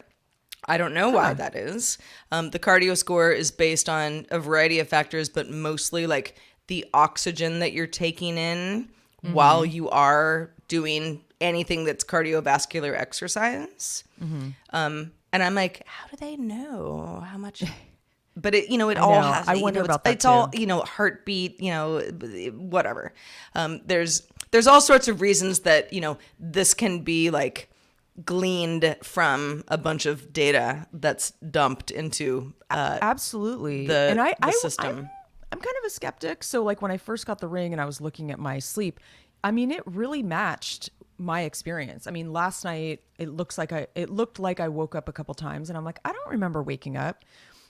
Speaker 1: I don't know why that is. The cardio score is based on a variety of factors, but mostly like the oxygen that you're taking in while you are doing anything that's cardiovascular exercise. And I'm like, how do they know how much? But it all
Speaker 2: know.
Speaker 1: has.
Speaker 2: I wonder about that
Speaker 1: it's all
Speaker 2: too.
Speaker 1: heartbeat. Whatever. There's all sorts of reasons that this can be like gleaned from a bunch of data that's dumped into
Speaker 2: Absolutely.
Speaker 1: the
Speaker 2: And I
Speaker 1: system.
Speaker 2: I'm kind of a skeptic. So like when I first got the Ring and I was looking at my sleep, I mean, it really matched my experience. I mean, last night it looked like I woke up a couple times and I'm like, I don't remember waking up.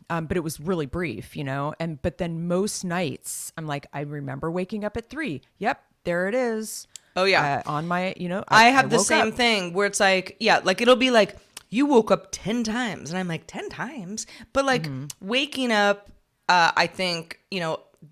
Speaker 2: But it was really brief, but then most nights I'm like, I remember waking up at 3. Yep. There it is.
Speaker 1: Oh yeah.
Speaker 2: On my,
Speaker 1: I have the
Speaker 2: woke
Speaker 1: same
Speaker 2: up.
Speaker 1: thing where it's like, yeah, like it'll be like you woke up 10 times and I'm like 10 times, but like waking up, I think,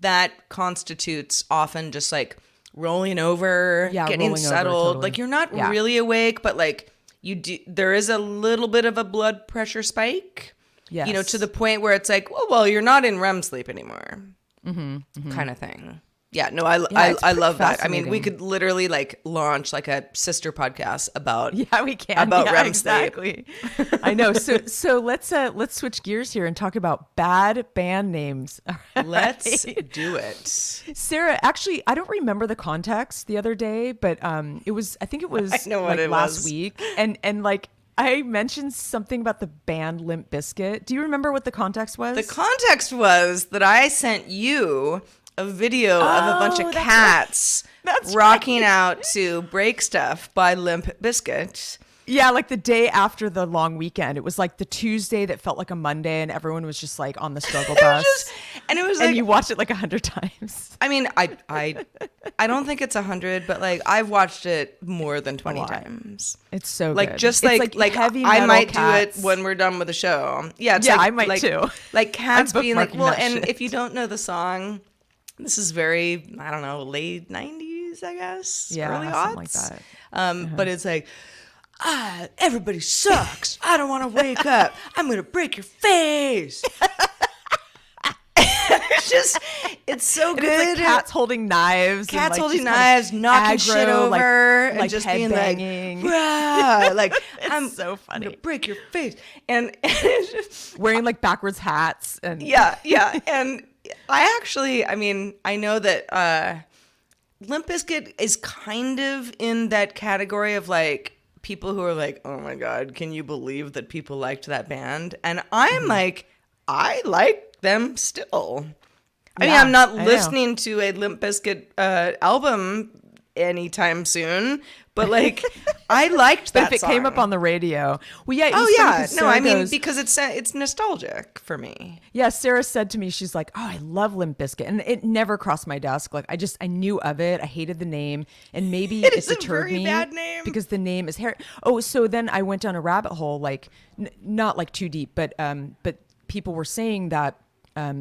Speaker 1: that constitutes often just like rolling over, getting
Speaker 2: rolling over,
Speaker 1: settled.
Speaker 2: totally.
Speaker 1: Like you're not really awake, but like you do. There is a little bit of a blood pressure spike.
Speaker 2: Yes.
Speaker 1: You know, to the point where it's like, well, you're not in REM sleep anymore, kind of thing. Yeah, no, I love that. I mean, we could literally like launch like a sister podcast about
Speaker 2: we can
Speaker 1: about REM
Speaker 2: exactly. I know. So let's switch gears here and talk about bad band names.
Speaker 1: Let's do it.
Speaker 2: Sarah, actually, I don't remember the context the other day, but I think it was last week, and like I mentioned something about the band Limp Bizkit. Do you remember what the context was?
Speaker 1: The context was that I sent you a video of a bunch of cats rocking out to Break Stuff by Limp Bizkit.
Speaker 2: Yeah, like the day after the long weekend. It was like the Tuesday that felt like a Monday, and everyone was just like on the struggle bus.
Speaker 1: And it was like,
Speaker 2: and you watched it like 100 times.
Speaker 1: I mean, I don't think it's 100, but like I've watched it more than 20 times.
Speaker 2: It's so
Speaker 1: like
Speaker 2: good.
Speaker 1: just
Speaker 2: it's
Speaker 1: like
Speaker 2: heavy
Speaker 1: I might
Speaker 2: cats.
Speaker 1: do it when we're done with the show. Yeah, it's
Speaker 2: I might too.
Speaker 1: Like cats being like,
Speaker 2: bookmarking
Speaker 1: well,
Speaker 2: that
Speaker 1: and
Speaker 2: shit.
Speaker 1: if you don't know the song, this is very, I don't know, late 90s, I guess.
Speaker 2: Yeah,
Speaker 1: early
Speaker 2: something
Speaker 1: aughts.
Speaker 2: like that.
Speaker 1: But it's like, everybody sucks. I don't want to wake up. I'm going to break your face. It's so good.
Speaker 2: It's like cats holding knives.
Speaker 1: Cats
Speaker 2: and, like,
Speaker 1: holding
Speaker 2: just
Speaker 1: knives,
Speaker 2: kind of
Speaker 1: knocking
Speaker 2: aggro,
Speaker 1: shit over,
Speaker 2: like
Speaker 1: and just being
Speaker 2: headbanging.
Speaker 1: like, rah, like I'm
Speaker 2: so funny.
Speaker 1: gonna break your face, and it's just,
Speaker 2: wearing like backwards hats and
Speaker 1: yeah, and I mean, I know that Limp Bizkit is kind of in that category of like people who are like, oh my god, can you believe that people liked that band? And I'm like, I like them still. I mean, I'm not listening to a Limp Bizkit album anytime soon, but like, I liked that
Speaker 2: But if it came up on the radio, well, yeah.
Speaker 1: No, I mean, because it's nostalgic for me.
Speaker 2: Yeah, Sarah said to me, she's like, oh, I love Limp Bizkit. And it never crossed my desk. Like, I knew of it. I hated the name. And maybe it
Speaker 1: is a
Speaker 2: deterred
Speaker 1: very
Speaker 2: me.
Speaker 1: bad name.
Speaker 2: Because the name is Harry. Oh, so then I went down a rabbit hole, like, not like too deep, but people were saying that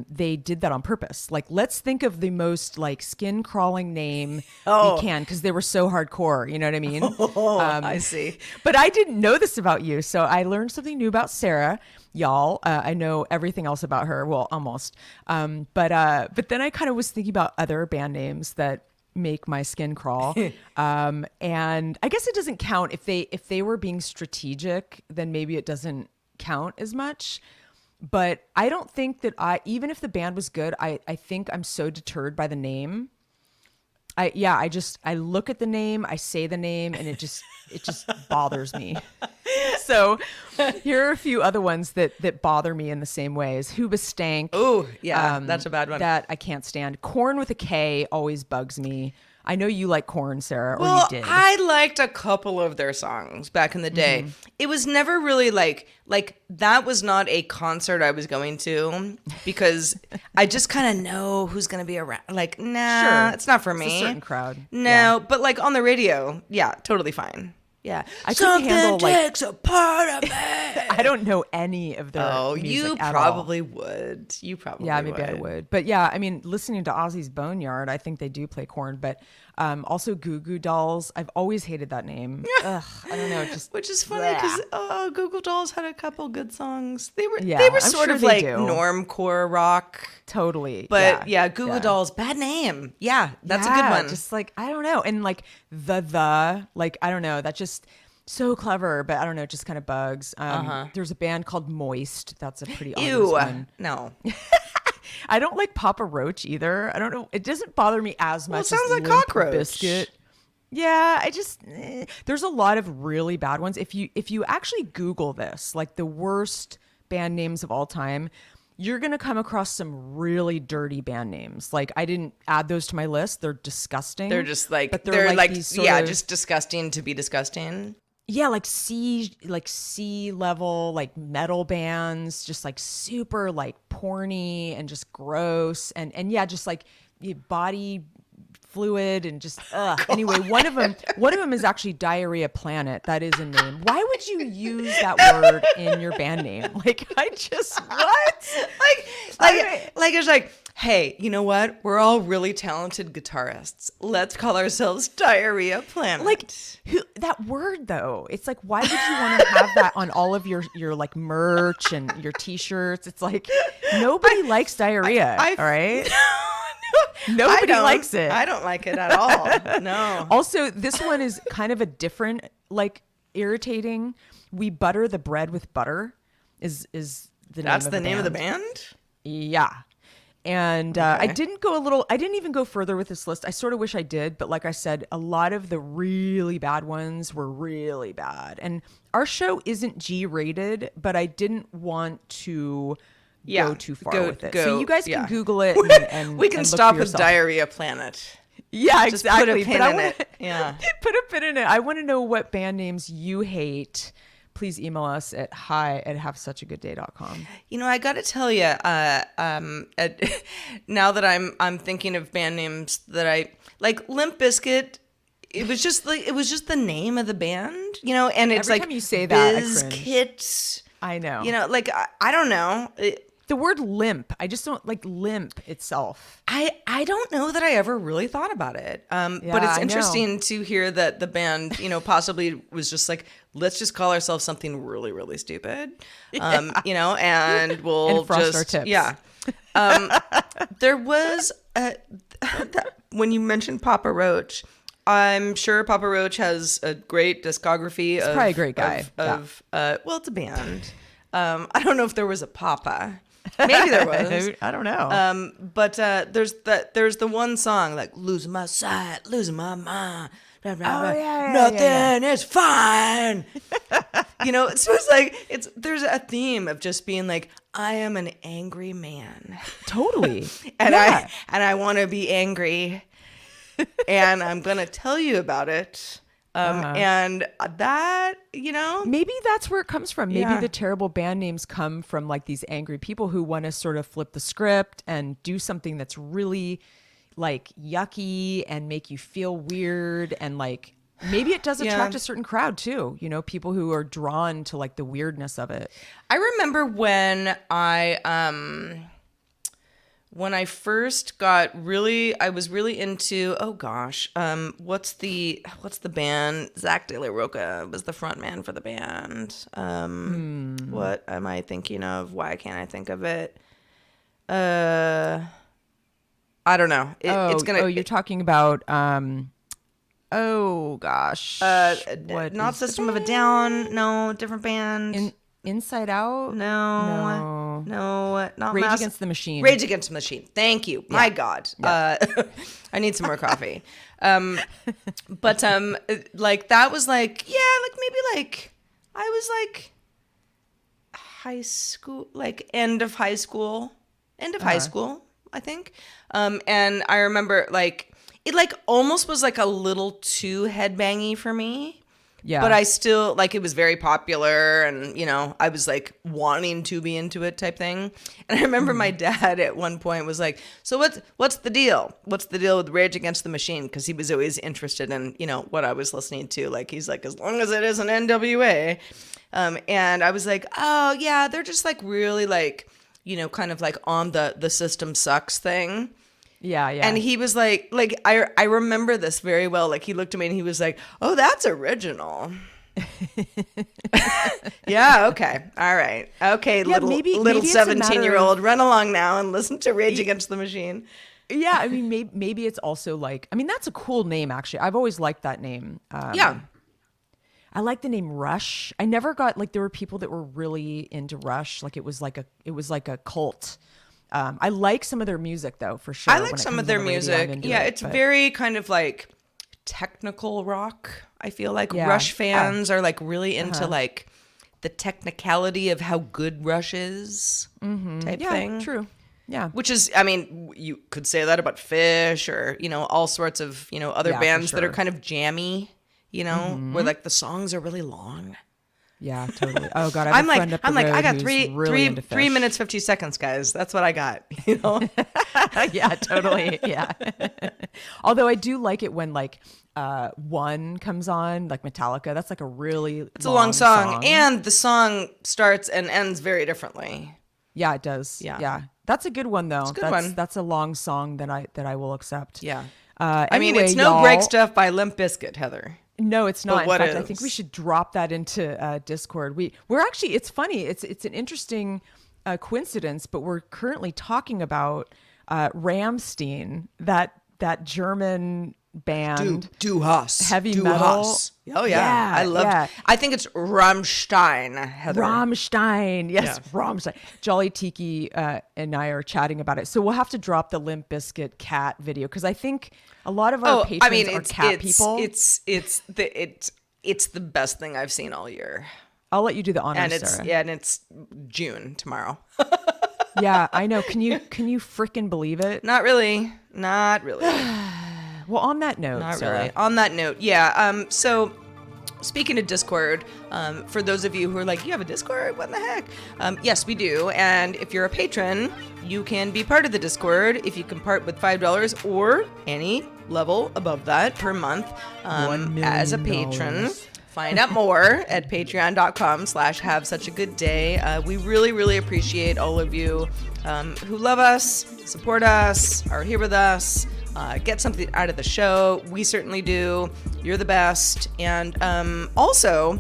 Speaker 2: they did that on purpose. Like, let's think of the most like skin crawling name we can, because they were so hardcore. You know what I mean?
Speaker 1: I see.
Speaker 2: But I didn't know this about you, so I learned something new about Sarah, y'all. I know everything else about her. Well, almost. But then I kind of was thinking about other band names that make my skin crawl. And I guess it doesn't count if they were being strategic. Then maybe it doesn't count as much. But I don't think that even if the band was good, I think I'm so deterred by the name. I look at the name, I say the name, and it just bothers me. So here are a few other ones that bother me in the same ways. Hoobastank.
Speaker 1: Oh, yeah, that's a bad one.
Speaker 2: That I can't stand. Corn with a K always bugs me. I know you like Corn, Sarah, or
Speaker 1: well,
Speaker 2: you did.
Speaker 1: I liked a couple of their songs back in the day. Mm-hmm. It was never really like that was not a concert I was going to, because I just kind of know who's going to be around. Like, nah, it's not for me.
Speaker 2: It's a certain crowd.
Speaker 1: No, but like on the radio, yeah, totally fine. Yeah,
Speaker 2: I couldn't handle
Speaker 1: takes a part of me.
Speaker 2: I don't know any of their music
Speaker 1: you
Speaker 2: at
Speaker 1: probably
Speaker 2: all.
Speaker 1: would. You probably
Speaker 2: maybe I would. But yeah, I mean, listening to Ozzy's Boneyard, I think they do play Corn. But also Goo Goo Dolls. I've always hated that name. Ugh, I don't know.
Speaker 1: Which is funny because Goo Goo Dolls had a couple good songs. They were sort
Speaker 2: sure
Speaker 1: of like
Speaker 2: do.
Speaker 1: normcore rock.
Speaker 2: Totally.
Speaker 1: But Goo Goo Dolls, bad name. Yeah, that's a good one.
Speaker 2: Just like, I don't know. And like the like, I don't know. That just so clever, but I don't know. It just kind of bugs. There's a band called Moist. That's a pretty obvious one.
Speaker 1: No.
Speaker 2: I don't like Papa Roach either. I don't know. It doesn't bother me as much.
Speaker 1: Well, it sounds
Speaker 2: as
Speaker 1: like
Speaker 2: Limp
Speaker 1: Cockroach.
Speaker 2: Bizkit. Yeah, I just there's a lot of really bad ones. If you actually Google this, like the worst band names of all time, you're gonna come across some really dirty band names. Like, I didn't add those to my list. They're disgusting.
Speaker 1: They're just like,
Speaker 2: but
Speaker 1: they're like
Speaker 2: these sort of,
Speaker 1: just disgusting to be disgusting.
Speaker 2: Yeah, like C level, like metal bands, just like super like porny and just gross and yeah, just like body fluid and just anyway, one of them is actually Diarrhea Planet. That is a name. Why would you use that word in your band name? Like, I just what?
Speaker 1: Like it's like, Hey, you know what? We're all really talented guitarists. Let's call ourselves Diarrhea Planet.
Speaker 2: Like that word though, it's like, why would you want to have that on all of your like merch and your t-shirts? It's like nobody likes diarrhea. All right. Nobody likes it.
Speaker 1: I don't like it at all. No.
Speaker 2: Also, this one is kind of a different, like irritating. We butter the bread with butter is the name
Speaker 1: That's
Speaker 2: of
Speaker 1: the
Speaker 2: the
Speaker 1: name of the
Speaker 2: band.
Speaker 1: band?
Speaker 2: Yeah. And I didn't even go further with this list. I sort of wish I did, but like I said, a lot of the really bad ones were really bad. And our show isn't G-rated, but I didn't want to go too far with it. So you guys can Google it and
Speaker 1: we can
Speaker 2: and look
Speaker 1: stop
Speaker 2: for
Speaker 1: with
Speaker 2: yourself.
Speaker 1: Diarrhea Planet.
Speaker 2: Yeah,
Speaker 1: Just
Speaker 2: exactly.
Speaker 1: put a pin in it. Yeah.
Speaker 2: Put a pin in it. I want to know what band names you hate. Please email us at hi@havesuchagoodday.com.
Speaker 1: You know, I got to tell you, now that I'm thinking of band names that I like, Limp Bizkit. It was just the name of the band, you know, and it's
Speaker 2: Every
Speaker 1: like
Speaker 2: time you say that, I cringe.
Speaker 1: Bizkit.
Speaker 2: I know.
Speaker 1: You know, like I don't know.
Speaker 2: The word limp, I just don't like limp itself.
Speaker 1: I don't know that I ever really thought about it. But it's
Speaker 2: I
Speaker 1: interesting to hear that the band, you know, possibly was just like, let's just call ourselves something really, really stupid. You know, and we'll
Speaker 2: And frost
Speaker 1: just
Speaker 2: our tips.
Speaker 1: Yeah. There was when you mentioned Papa Roach, I'm sure Papa Roach has a great discography. He's
Speaker 2: probably a great guy.
Speaker 1: Well, it's a band. I don't know if there was a Papa. Maybe there was.
Speaker 2: I don't know.
Speaker 1: But there's the one song like losing my sight, losing my mind. Nothing is fine. You know, so it's like there's a theme of just being like, I am an angry man.
Speaker 2: Totally.
Speaker 1: And I want to be angry. And I'm gonna tell you about it. And that, you know,
Speaker 2: maybe that's where it comes from. Maybe
Speaker 1: Yeah.
Speaker 2: the terrible band names come from like these angry people who want to sort of flip the script and do something that's really like yucky and make you feel weird. And like, maybe it does attract a certain crowd too, you know, people who are drawn to like the weirdness of it.
Speaker 1: I remember when I first I was really into, oh gosh, what's the band? Zach De La Rocha was the front man for the band. What am I thinking of? Why can't I think of it? I don't know.
Speaker 2: You're talking about, oh gosh.
Speaker 1: not System of a Down. No, different band.
Speaker 2: Inside Out?
Speaker 1: No, not
Speaker 2: Rage Against the Machine.
Speaker 1: Rage Against the Machine. Thank you. My God. I need some more coffee. But like that was like, yeah, like maybe like I was like high school, like end of high school, I think. And I remember like it like almost was like a little too headbangy for me.
Speaker 2: Yeah.
Speaker 1: But I still, like, it was very popular and, you know, I was, like, wanting to be into it type thing. And I remember my dad at one point was like, so what's the deal? What's the deal with Rage Against the Machine? Because he was always interested in, you know, what I was listening to. Like, he's like, as long as it isn't NWA. And I was like, oh, yeah, they're just, like, really, like, you know, kind of, like, on the system sucks thing.
Speaker 2: Yeah.
Speaker 1: And he was like I remember this very well. Like he looked at me and he was like, "Oh, that's original." Yeah. Okay. All right. Okay.
Speaker 2: Yeah,
Speaker 1: little
Speaker 2: maybe it's a
Speaker 1: 17-year-old, run along now and listen to Rage Against the Machine.
Speaker 2: Yeah. I mean, maybe it's also like, I mean, that's a cool name actually. I've always liked that name.
Speaker 1: Yeah.
Speaker 2: I like the name Rush. I never got like, there were people that were really into Rush. Like it was like a cult. I like some of their music though, for sure.
Speaker 1: I like some of their music. Yeah, it's very kind of like technical rock. I feel like Rush fans are like really into like the technicality of how good Rush is type thing.
Speaker 2: True. Yeah.
Speaker 1: Which is, I mean, you could say that about Fish or, you know, all sorts of, you know, other bands that are kind of jammy, you know, where like the songs are really long.
Speaker 2: Yeah, totally. Oh God, I have a friend up the road
Speaker 1: I got
Speaker 2: really
Speaker 1: 3 minutes 50 seconds, guys. That's what I got. You know?
Speaker 2: Yeah, totally. Yeah. Although I do like it when like One comes on, like Metallica. That's like a really
Speaker 1: it's a long song, and the song starts and ends very differently.
Speaker 2: Yeah, it does.
Speaker 1: Yeah.
Speaker 2: Yeah. That's a good one though.
Speaker 1: It's a good one.
Speaker 2: That's a long song that I will accept.
Speaker 1: Yeah.
Speaker 2: I
Speaker 1: mean, it's no break stuff by Limp Bizkit, Heather.
Speaker 2: No, it's not. In
Speaker 1: what
Speaker 2: fact, I
Speaker 1: is?
Speaker 2: think we should drop that into Discord. We're actually, it's funny. It's an interesting coincidence, but we're currently talking about Rammstein, that German band.
Speaker 1: Du Hass.
Speaker 2: Heavy
Speaker 1: Du
Speaker 2: metal.
Speaker 1: Hass. Oh yeah. I love.
Speaker 2: Yeah.
Speaker 1: I think it's Rammstein, Heather.
Speaker 2: Rammstein. Yes, Rammstein. Jolly Tiki and I are chatting about it. So we'll have to drop the Limp Bizkit cat video because I think a lot of our patrons are cat people.
Speaker 1: It's the best thing I've seen all year.
Speaker 2: I'll let you do the honors,
Speaker 1: And it's
Speaker 2: Sarah.
Speaker 1: and it's June tomorrow.
Speaker 2: Yeah, I know. Can you freaking believe it?
Speaker 1: Not really.
Speaker 2: Well, on that note,
Speaker 1: Not
Speaker 2: Sarah,
Speaker 1: really. On that note, yeah. So speaking of Discord, for those of you who are like, you have a Discord? What in the heck? Yes, we do. And if you're a patron, you can be part of the Discord if you can part with $5 or any level above that per month as a patron. Find out more at patreon.com/havesuchagoodday. We really, really appreciate all of you who love us, support us, are here with us, get something out of the show. We certainly do. You're the best. And also,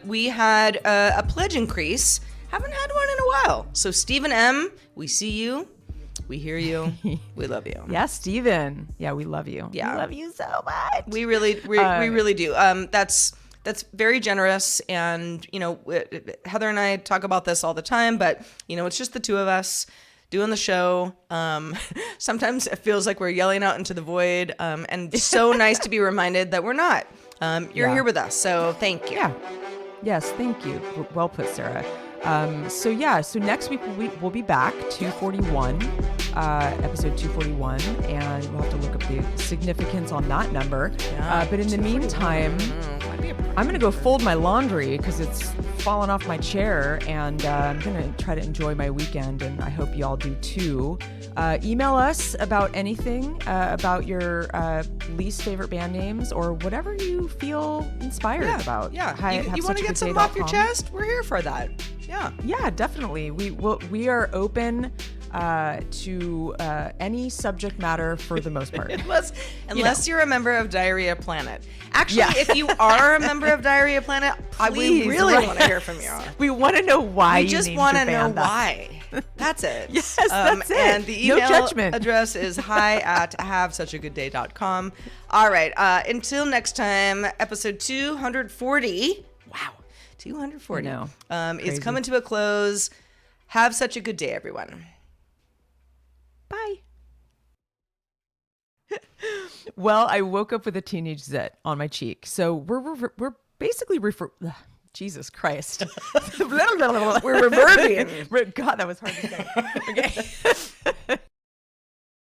Speaker 1: we had a pledge increase. Haven't had one in a while. So Stephen M., we see you. We hear you. We love you.
Speaker 2: Yeah, Steven. Yeah, we love you.
Speaker 1: Yeah.
Speaker 2: We love you so much.
Speaker 1: We really do. That's very generous. And, Heather and I talk about this all the time, but, it's just the two of us doing the show. Sometimes it feels like we're yelling out into the void. And so nice to be reminded that we're not. You're here with us. So thank you.
Speaker 2: Yeah. Yes, thank you. Well put, Sarah. So next week we'll be back, 241, episode 241, and we'll have to look up the significance on that number.
Speaker 1: Yeah,
Speaker 2: but in the meantime, I'm going to go fold my laundry because it's fallen off my chair, and I'm going to try to enjoy my weekend, and I hope you all do too. Email us about anything, about your least favorite band names or whatever you feel inspired about.
Speaker 1: Yeah, you want to get something off your chest? We're here for that.
Speaker 2: Yeah, definitely. We are open to any subject matter for the most part.
Speaker 1: unless you're a member of Diarrhea Planet. Actually, if you are a member of Diarrhea Planet, we really want to hear from you.
Speaker 2: We want to know why.
Speaker 1: We just want to know why. That's it.
Speaker 2: Yes, that's it.
Speaker 1: And the email
Speaker 2: judgment.
Speaker 1: address is hi@havesuchagoodday.com. All right. Until next time, episode 240. Wow. 240.
Speaker 2: I know.
Speaker 1: It's coming to a close. Have such a good day, everyone.
Speaker 2: Bye. Well, I woke up with a teenage zit on my cheek. So we're basically Jesus Christ.
Speaker 1: We're reverbing.
Speaker 2: God, that was hard to say. Okay.